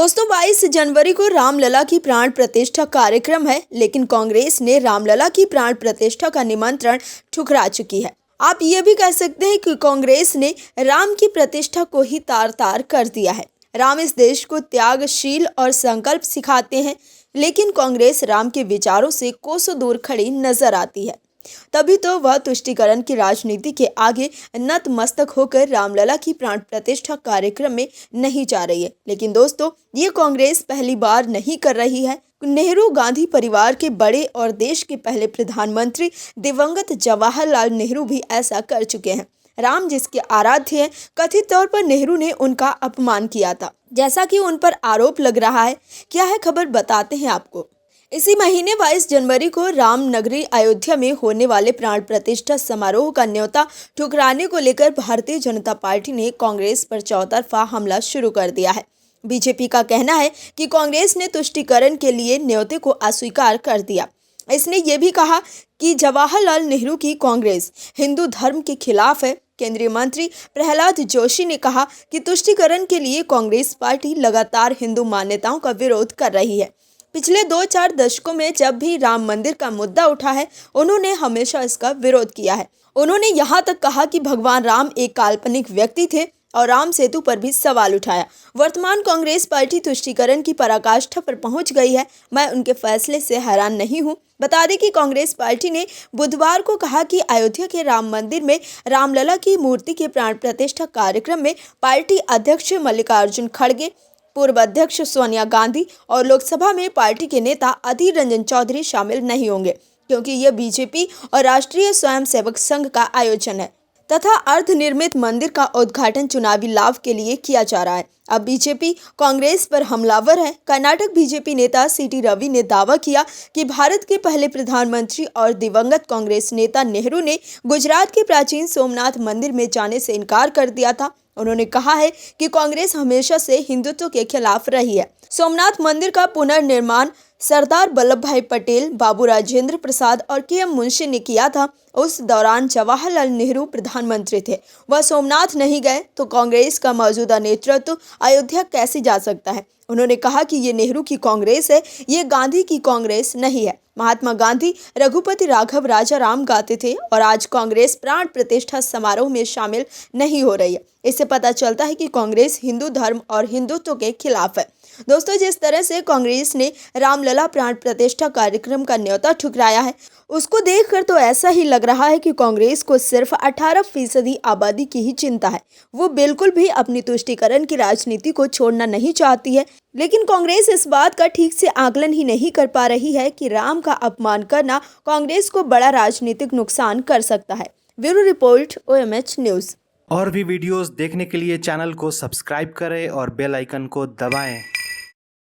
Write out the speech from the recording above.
दोस्तों 22 जनवरी को रामलला की प्राण प्रतिष्ठा कार्यक्रम है, लेकिन कांग्रेस ने रामलला की प्राण प्रतिष्ठा का निमंत्रण ठुकरा चुकी है। आप ये भी कह सकते हैं कि कांग्रेस ने राम की प्रतिष्ठा को ही तार तार कर दिया है। राम इस देश को त्यागशील और संकल्प सिखाते हैं, लेकिन कांग्रेस राम के विचारों से कोसों दूर खड़ी नजर आती है। तभी तो वह तुष्टीकरण की राजनीति के आगे नतमस्तक होकर रामलला की प्राण प्रतिष्ठा कार्यक्रम में नहीं जा रही है। लेकिन दोस्तों, ये कांग्रेस पहली बार नहीं कर रही है। नेहरू गांधी परिवार के बड़े और देश के पहले प्रधानमंत्री दिवंगत जवाहरलाल नेहरू भी ऐसा कर चुके हैं। राम जिसके आराध्य हैं, कथित तौर पर नेहरू ने उनका अपमान किया था, जैसा कि उन पर आरोप लग रहा है। क्या है खबर, बताते हैं आपको। इसी महीने 22 जनवरी को राम नगरी अयोध्या में होने वाले प्राण प्रतिष्ठा समारोह का न्योता ठुकराने को लेकर भारतीय जनता पार्टी ने कांग्रेस पर चौतरफा हमला शुरू कर दिया है। बीजेपी का कहना है कि कांग्रेस ने तुष्टीकरण के लिए न्योते को अस्वीकार कर दिया। इसने ये भी कहा कि जवाहरलाल नेहरू की कांग्रेस हिंदू धर्म के खिलाफ है। केंद्रीय मंत्री प्रहलाद जोशी ने कहा कि तुष्टीकरण के लिए कांग्रेस पार्टी लगातार हिंदू मान्यताओं का विरोध कर रही है। पिछले 2-4 दशकों में जब भी राम मंदिर का मुद्दा उठा है, उन्होंने हमेशा इसका विरोध किया है। उन्होंने यहाँ तक कहा कि भगवान राम एक काल्पनिक व्यक्ति थे और राम सेतु पर भी सवाल उठाया। वर्तमान कांग्रेस पार्टी तुष्टीकरण की पराकाष्ठा पर पहुंच गई है। मैं उनके फैसले से हैरान नहीं हूं। बता दें कि कांग्रेस पार्टी ने बुधवार को कहा कि अयोध्या के राम मंदिर में रामलला की मूर्ति के प्राण प्रतिष्ठा कार्यक्रम में पार्टी अध्यक्ष मल्लिकार्जुन खड़गे, पूर्व अध्यक्ष सोनिया गांधी और लोकसभा में पार्टी के नेता अधीर रंजन चौधरी शामिल नहीं होंगे, क्योंकि यह बीजेपी और राष्ट्रीय स्वयंसेवक संघ का आयोजन है तथा अर्धनिर्मित मंदिर का उद्घाटन चुनावी लाभ के लिए किया जा रहा है। अब बीजेपी कांग्रेस पर हमलावर है। कर्नाटक बीजेपी नेता सीटी रवि ने दावा किया कि भारत के पहले प्रधानमंत्री और दिवंगत कांग्रेस नेता नेहरू ने गुजरात के प्राचीन सोमनाथ मंदिर में जाने से इनकार कर दिया था। उन्होंने कहा है कि कांग्रेस हमेशा से हिंदुत्व के खिलाफ रही है। सोमनाथ मंदिर का पुनर्निर्माण सरदार वल्लभ भाई पटेल, बाबू राजेंद्र प्रसाद और के.एम. मुंशी ने किया था। उस दौरान जवाहरलाल नेहरू प्रधानमंत्री थे। वह सोमनाथ नहीं गए तो कांग्रेस का मौजूदा नेतृत्व अयोध्या कैसे जा सकता है। उन्होंने कहा कि ये नेहरू की कांग्रेस है, ये गांधी की कांग्रेस नहीं है। महात्मा गांधी रघुपति राघव राजाराम गाते थे और आज कांग्रेस प्राण प्रतिष्ठा समारोह में शामिल नहीं हो रही है। इससे पता चलता है कि कांग्रेस हिंदू धर्म और हिंदुत्व के खिलाफ है। दोस्तों, जिस तरह से कांग्रेस ने रामलला प्राण प्रतिष्ठा कार्यक्रम का न्योता ठुकराया है, उसको देखकर तो ऐसा ही लग रहा है कि कांग्रेस को सिर्फ 18% आबादी की ही चिंता है। वो बिल्कुल भी अपनी तुष्टीकरण की राजनीति को छोड़ना नहीं चाहती है। लेकिन कांग्रेस इस बात का ठीक से आकलन ही नहीं कर पा रही है कि राम का अपमान करना कांग्रेस को बड़ा राजनीतिक नुकसान कर सकता है। Bureau report, OMH news. और भी वीडियोस देखने के लिए चैनल को सब्सक्राइब करें और बेल आइकन को दबाएं।